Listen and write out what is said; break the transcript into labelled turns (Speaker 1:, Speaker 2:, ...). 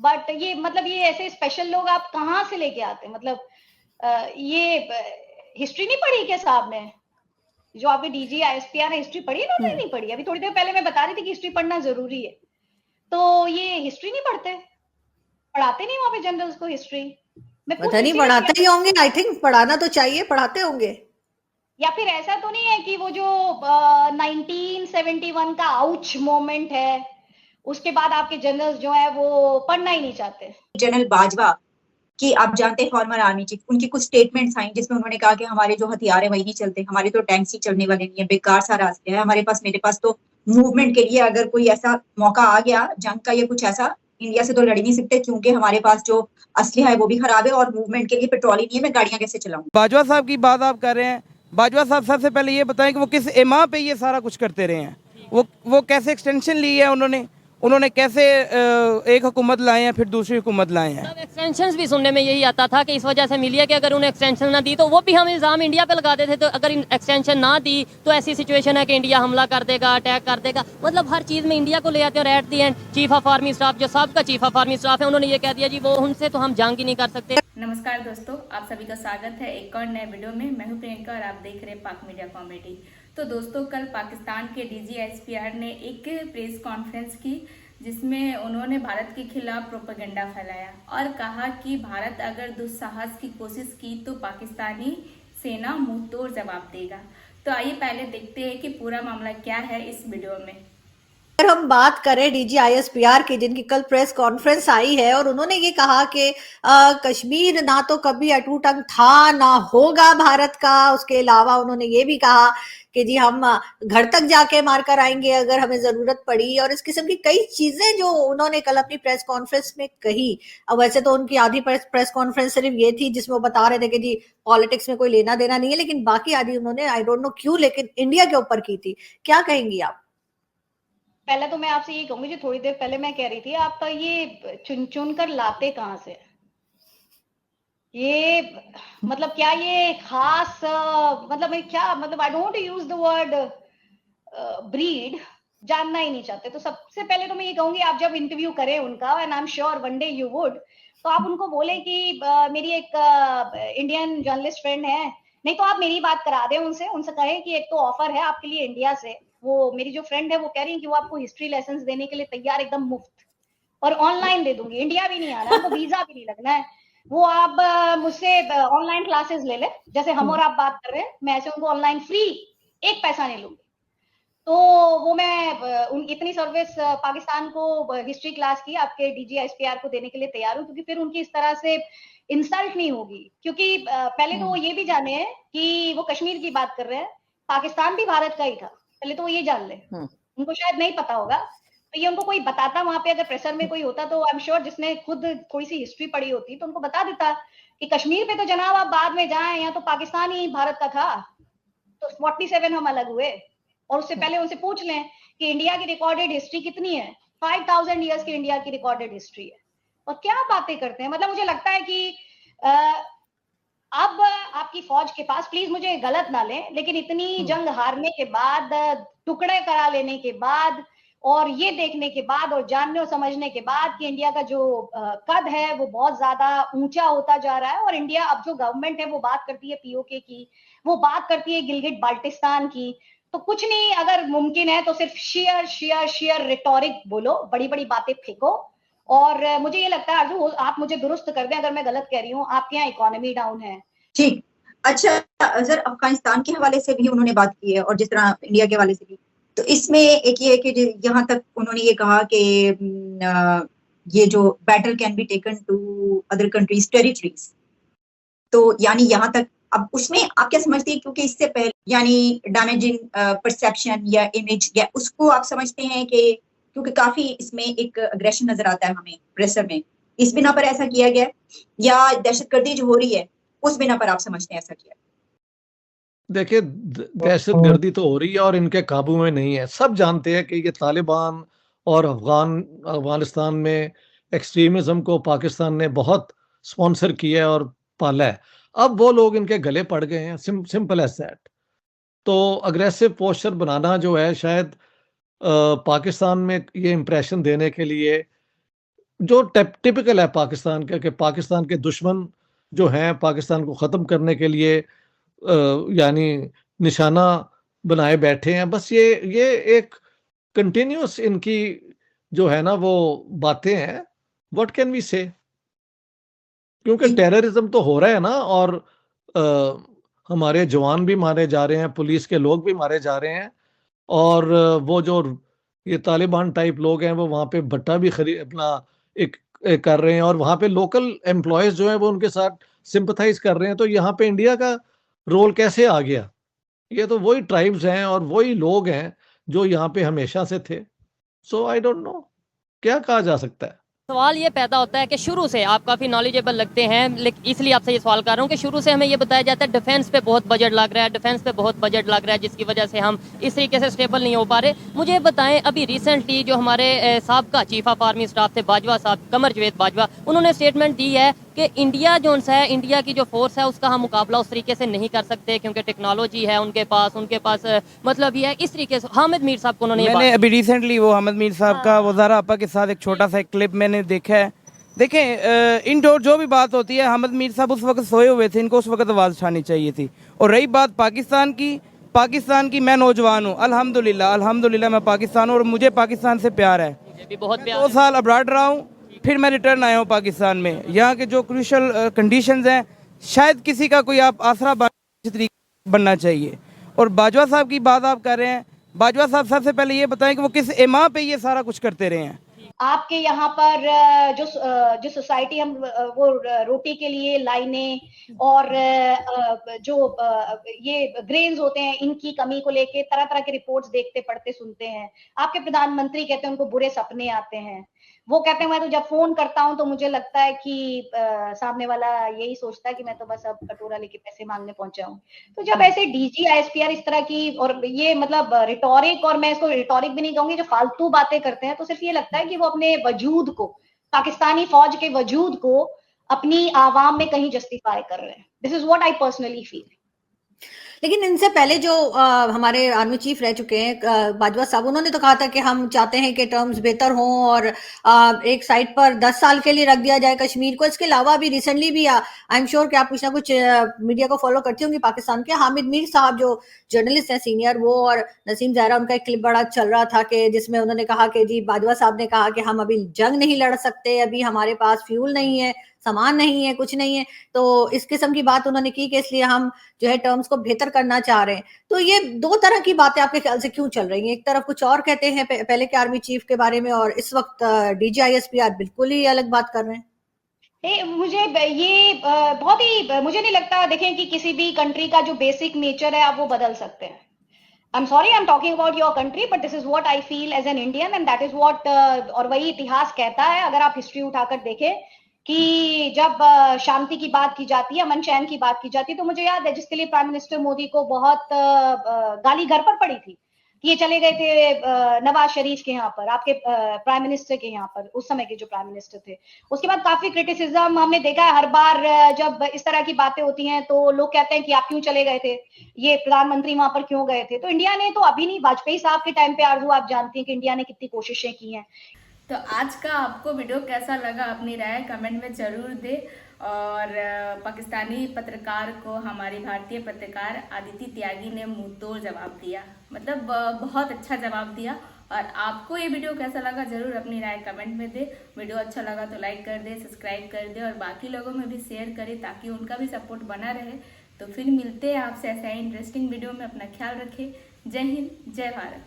Speaker 1: But ये मतलब ये ऐसे स्पेशल लोग आप कहाँ से लेके आते हैं? मतलब ये हिस्ट्री नहीं पढ़ी क्या साहब ने? जो आपके डीजी आईएसपीआर है, हिस्ट्री पढ़ी है ना? नहीं पढ़ी। अभी थोड़ी देर पहले मैं बता रही थी कि हिस्ट्री पढ़ना जरूरी है, तो ये हिस्ट्री नहीं पढ़ते, पढ़ाते नहीं वहां पे जनरल्स को हिस्ट्री। मैं पूछ
Speaker 2: पता
Speaker 1: रही
Speaker 2: नहीं,
Speaker 1: इसीलिए
Speaker 2: पढ़ाते ही होंगे, आई थिंक पढ़ाना तो चाहिए, पढ़ाते होंगे।
Speaker 1: या फिर ऐसा तो नहीं है कि वो जो 1971 का आउच मोमेंट है, उसके बाद आपके जनरल्स जो है वो पढ़ना ही नहीं चाहते?
Speaker 3: जनरल बाजवा कि आप जानते हैं फॉर्मर आर्मी चीफ, उनकी कुछ स्टेटमेंट्स आई जिसमें उन्होंने कहा कि हमारे जो हथियार है वही नहीं चलते, हमारे तो टैंक्स ही चलने वाले नहीं है, बेकार सारा असले है हमारे पास, मेरे पास तो मूवमेंट के लिए अगर कोई ऐसा मौका आ गया जंग का या कुछ ऐसा, इंडिया से तो लड़ नहीं सकते क्योंकि हमारे पास जो असलिया है वो भी खराब है और मूवमेंट के लिए पेट्रोल ही नहीं है, मैं गाड़ियां कैसे चलाऊं।
Speaker 4: बाजवा साहब की बात आप कर रहे हैं, बाजवा साहब सबसे पहले ये बताएं कि वो किस एमा पे ये सारा कुछ करते रहे हैं, वो कैसे एक्सटेंशन ली है उन्होंने कैसे एक हुकूमत लाए हैं फिर दूसरी हुकूमत लाए हैं।
Speaker 5: एक्सटेंशन भी सुनने में यही आता था कि इस वजह से मिली है कि अगर उन्हें एक्सटेंशन ना दी तो वो भी हम इल्ज़ाम इंडिया पे लगाते थे, तो अगर एक्सटेंशन ना दी तो ऐसी सिचुएशन है कि इंडिया हमला कर देगा, अटैक कर देगा, मतलब हर चीज़ में इंडिया को ले आते हैं। और at the and chief of army staff, जो सबका चीफ ऑफ आर्मी स्टाफ है, उन्होंने ये कह दिया जी वो उनसे तो हम जंग ही नहीं कर सकते।
Speaker 6: नमस्कार दोस्तों, आप सभी का स्वागत है एक और नए वीडियो में। मैं हूं प्रियंका और आप देख रहे हैं पाक मीडिया कॉमेडी। तो दोस्तों, कल पाकिस्तान के डीजीएसपीआर ने एक प्रेस कॉन्फ्रेंस की जिसमें उन्होंने भारत के खिलाफ प्रोपेगेंडा फैलाया और कहा कि भारत अगर दुस्साहस की कोशिश की तो पाकिस्तानी सेना मुंह तोड़ जवाब देगा। तो आइए पहले देखते हैं कि पूरा मामला क्या है इस वीडियो में।
Speaker 2: अगर हम बात करें डीजीआईएसपीआर की, जिनकी कल प्रेस कॉन्फ्रेंस आई है और उन्होंने ये कहा कि कश्मीर ना तो कभी अटूट अंग था ना होगा भारत का। उसके अलावा उन्होंने ये भी कहा कि जी हम घर तक जाके मार कर आएंगे अगर हमें जरूरत पड़ी, और इस किस्म की कई चीजें जो उन्होंने कल अपनी प्रेस कॉन्फ्रेंस में कही। अब वैसे तो उनकी आधी प्रेस कॉन्फ्रेंस सिर्फ ये थी जिसमें वो बता रहे थे कि जी पॉलिटिक्स में कोई लेना देना नहीं है, लेकिन बाकी आधी उन्होंने आई डोंट नो क्यों लेकिन इंडिया के ऊपर की थी। क्या कहेंगी आप?
Speaker 1: पहले तो मैं आपसे ये कहूंगी, जो थोड़ी देर पहले मैं कह रही थी, आप ये चुन चुन कर लाते कहां से? ये मतलब क्या ये खास मतलब क्या मतलब, I don't use the word breed, जानना ही नहीं चाहते? तो सबसे पहले तो मैं ये कहूंगी, आप जब इंटरव्यू करें उनका, and I am sure one day you would, तो आप उनको बोले कि मेरी एक इंडियन जर्नलिस्ट फ्रेंड है, नहीं तो आप मेरी बात करा दें उनसे कहें कि एक तो ऑफर है आपके लिए इंडिया से, वो मेरी जो फ्रेंड है वो कह रही है कि वो आपको हिस्ट्री लेसन देने के लिए तैयार, एकदम मुफ्त, और ऑनलाइन दे दूंगी, इंडिया भी नहीं आना है, तो वीजा भी नहीं लगना है, वो आप मुझसे ऑनलाइन क्लासेस ले ले, जैसे हम और आप बात कर रहे हैं, मैं ऐसे उनको ऑनलाइन फ्री, एक पैसा नहीं लूंगी। तो वो मैं उन इतनी सर्विस पाकिस्तान को हिस्ट्री क्लास की आपके डीजीएसपीआर को देने के लिए तैयार हूँ, क्योंकि फिर उनकी इस तरह से इंसल्ट नहीं होगी। क्योंकि पहले तो वो ये भी जाने कि वो कश्मीर की बात कर रहे हैं, पाकिस्तान भी भारत का ही था, पहले तो वो ये जान ले, उनको शायद नहीं पता होगा, तो ये उनको कोई बताता वहां पे, अगर प्रेशर में कोई होता तो आई एम श्योर जिसने खुद थोड़ी सी हिस्ट्री पढ़ी होती तो उनको बता देता कि कश्मीर पे तो जनाब आप बाद में जाएं, यहाँ तो पाकिस्तान ही भारत का था, तो 47 हम अलग हुए, और उससे पहले उनसे पूछ लें कि इंडिया की रिकॉर्डेड हिस्ट्री कितनी है, 5000 ईयर्स की इंडिया की रिकॉर्डेड हिस्ट्री है, और क्या बातें करते हैं। मतलब मुझे लगता है कि अब आपकी फौज के पास, प्लीज मुझे गलत ना लें, लेकिन इतनी जंग हारने के बाद, टुकड़े करा लेने के बाद, और ये देखने के बाद और जानने और समझने के बाद कि इंडिया का जो कद है वो बहुत ज्यादा ऊंचा होता जा रहा है, और इंडिया अब जो गवर्नमेंट है वो बात करती है पीओके की, वो बात करती है गिलगिट बाल्टिस्तान की, तो कुछ नहीं, अगर मुमकिन है तो सिर्फ शेयर शेयर शेयर रिटोरिक बोलो, बड़ी बड़ी बातें फेंको। और मुझे ये लगता है आरजू, आप मुझे दुरुस्त कर दें अगर मैं गलत कह रही हूँ, आपके यहाँ इकोनॉमी डाउन है।
Speaker 3: ठीक, अच्छा सर, अफगानिस्तान के हवाले से भी उन्होंने बात की है और जिस तरह इंडिया के हवाले से भी, तो इसमें एक ये है कि यहाँ तक उन्होंने ये कहा कि ये जो battle can be taken to other countries territories, तो यानी यहाँ तक, अब उसमें आप क्या समझते हैं, क्योंकि इससे पहले यानी डैमेजिंग परसेप्शन या इमेज, या उसको आप समझते हैं कि क्योंकि काफी इसमें एक अग्रेशन नजर आता है हमें प्रेशर में, इस बिना पर ऐसा किया गया, या दहशतगर्दी जो हो रही है उस बिना पर आप समझते हैं ऐसा किया?
Speaker 7: देखिए, दहशतगर्दी तो हो रही है और इनके काबू में नहीं है। सब जानते हैं कि ये तालिबान और अफगानिस्तान में एक्सट्रीमिज्म को पाकिस्तान ने बहुत स्पॉन्सर किया है और पाला है। अब वो लोग इनके गले पड़ गए हैं, सिंपल एज दैट। तो अग्रेसिव पोस्चर बनाना जो है, शायद पाकिस्तान में ये इंप्रेशन देने के लिए जो टिपिकल है पाकिस्तान का, कि पाकिस्तान के दुश्मन जो हैं पाकिस्तान को ख़त्म करने के लिए यानी निशाना बनाए बैठे हैं। बस ये एक कंटिन्यूअस इनकी जो है ना वो बातें हैं। व्हाट कैन वी से? क्योंकि टेररिज्म तो हो रहा है ना, और हमारे जवान भी मारे जा रहे हैं, पुलिस के लोग भी मारे जा रहे हैं, और वो जो ये तालिबान टाइप लोग हैं वो वहाँ पे भट्टा भी अपना एक कर रहे हैं, और वहाँ पे लोकल एम्प्लॉयज जो हैं वो उनके साथ सिंपथाइज कर रहे हैं। तो यहाँ पे इंडिया का रोल कैसे आ गया? ये तो वही ट्राइब्स हैं और वही लोग हैं जो यहाँ पे हमेशा से थे। सो आई डोंट नो क्या कहा जा सकता है।
Speaker 5: सवाल ये पैदा होता है कि शुरू से आप काफ़ी नॉलेजेबल लगते हैं, लेकिन इसलिए आपसे ये सवाल कर रहा हूँ कि शुरू से हमें ये बताया जाता है डिफेंस पे बहुत बजट लग रहा है, डिफेंस पे बहुत बजट लग रहा है, जिसकी वजह से हम इस तरीके से स्टेबल नहीं हो पा रहे। मुझे बताएं, अभी रिसेंटली जो हमारे साबका चीफ ऑफ आर्मी स्टाफ थे बाजवा साहब, कमर जवेद बाजवा, उन्होंने स्टेटमेंट दी है कि इंडिया जो है, इंडिया की जो फोर्स है उसका हम मुकाबला उस तरीके से नहीं कर सकते क्योंकि टेक्नोलॉजी है उनके पास मतलब ये है इस तरीके से। हामिद मीर साहब को उन्होंने
Speaker 4: मैंने अभी रिसेंटली वो हामिद मीर साहब का वो ज़ारा आपा के साथ एक छोटा सा एक क्लिप मैंने देखा है। देखें, इंडोर जो भी बात होती है, हामिद मीर साहब उस वक्त सोए हुए थे, इनको उस वक्त आवाज़ उठानी चाहिए थी। और रही बात पाकिस्तान की मैं नौजवान हूँ, अल्हम्दुलिल्लाह मैं पाकिस्तान हूँ और मुझे पाकिस्तान से प्यार है।
Speaker 5: भी बहुत प्यार
Speaker 4: 2 साल अब्रॉड रहा हूँ, फिर मैं रिटर्न आया हूँ पाकिस्तान में। यहाँ के जो क्रूशल कंडीशंस हैं, शायद किसी का कोई आप आसरा बनना चाहिए। और बाजवा साहब की बात आप कर रहे हैं, बाजवा साहब सबसे पहले ये बताएं कि वो किस इमाम पे ये सारा कुछ करते रहे हैं।
Speaker 1: आपके यहाँ पर जो सोसाइटी हम वो रोटी के लिए लाइनें और जो ये ग्रेन्स होते हैं इनकी कमी को लेके तरह तरह के रिपोर्ट्स देखते पढ़ते सुनते हैं। आपके प्रधानमंत्री कहते हैं उनको बुरे सपने आते हैं। वो कहते हैं मैं तो जब फोन करता हूं तो मुझे लगता है कि सामने वाला यही सोचता है कि मैं तो बस अब कटोरा लेके पैसे मांगने पहुंचा हूं। तो जब ऐसे डीजी आईएसपीआर इस तरह की और ये मतलब रिटोरिक, और मैं इसको रिटोरिक भी नहीं कहूंगी, जो फालतू बातें करते हैं, तो सिर्फ ये लगता है कि वो अपने वजूद को, पाकिस्तानी फौज के वजूद को अपनी आवाम में कहीं जस्टिफाई कर रहे हैं। This is what I personally feel.
Speaker 2: लेकिन इनसे पहले जो हमारे आर्मी चीफ रह चुके हैं बाजवा साहब, उन्होंने तो कहा था कि हम चाहते हैं कि टर्म्स बेहतर हों और एक साइड पर 10 साल के लिए रख दिया जाए कश्मीर को। इसके अलावा भी रिसेंटली भी आई एम श्योर कि आप कुछ ना कुछ मीडिया को फॉलो करती होंगी पाकिस्तान के, हामिद मीर साहब जो जर्नलिस्ट हैं सीनियर, वो और नसीम ज़हरा, उनका एक क्लिप बड़ा चल रहा था कि जिसमें उन्होंने कहा कि जी बाजवा साहब ने कहा कि हम अभी जंग नहीं लड़ सकते, अभी हमारे पास फ्यूल नहीं है, सामान नहीं है, कुछ नहीं है। तो इस किस्म की बात उन्होंने की कि इसलिए हम जो है टर्म्स को बेहतर करना चाह रहे हैं। तो ये 2 तरह की बातें आपके ख्याल से क्यों चल रही हैं? एक तरफ कुछ और कहते हैं पहले के आर्मी चीफ के बारे में, और इस वक्त डीजीआईएसपीआर बिल्कुल ही अलग बात कर रहे हैं।
Speaker 1: मुझे ये बहुत ही मुझे नहीं लगता, देखें कि किसी भी कंट्री का जो बेसिक नेचर है आप वो बदल सकते हैं। I'm sorry, I'm talking about your country, but this is what I feel as an Indian, and that is what और वही इतिहास कहता है। अगर आप हिस्ट्री उठाकर देखें कि जब शांति की बात की जाती है, अमन चैन की बात की जाती है, तो मुझे याद है जिसके लिए प्राइम मिनिस्टर मोदी को बहुत गाली घर पर पड़ी थी। ये चले गए थे नवाज शरीफ के यहाँ पर, आपके प्राइम मिनिस्टर के यहाँ पर, उस समय के जो प्राइम मिनिस्टर थे। उसके बाद काफी क्रिटिसिज्म हमने देखा है। हर बार जब इस तरह की बातें होती हैं तो लोग कहते हैं कि आप क्यों चले गए थे, ये प्रधानमंत्री वहां पर क्यों गए थे। तो इंडिया ने तो अभी नहीं, वाजपेयी साहब के टाइम पे आरजू आप जानती हैं कि इंडिया ने कितनी कोशिशें की हैं।
Speaker 6: तो आज का आपको वीडियो कैसा लगा, अपनी राय कमेंट में जरूर दे। और पाकिस्तानी पत्रकार को हमारी भारतीय पत्रकार आदिति त्यागी ने मुंह तोड़ जवाब दिया, मतलब बहुत अच्छा जवाब दिया। और आपको ये वीडियो कैसा लगा जरूर अपनी राय कमेंट में दे। वीडियो अच्छा लगा तो लाइक कर दे, सब्सक्राइब कर दे और बाकी लोगों में भी शेयर करें ताकि उनका भी सपोर्ट बना रहे। तो फिर मिलते हैं आपसे ऐसे इंटरेस्टिंग वीडियो में। अपना ख्याल रखें। जय हिंद, जय भारत।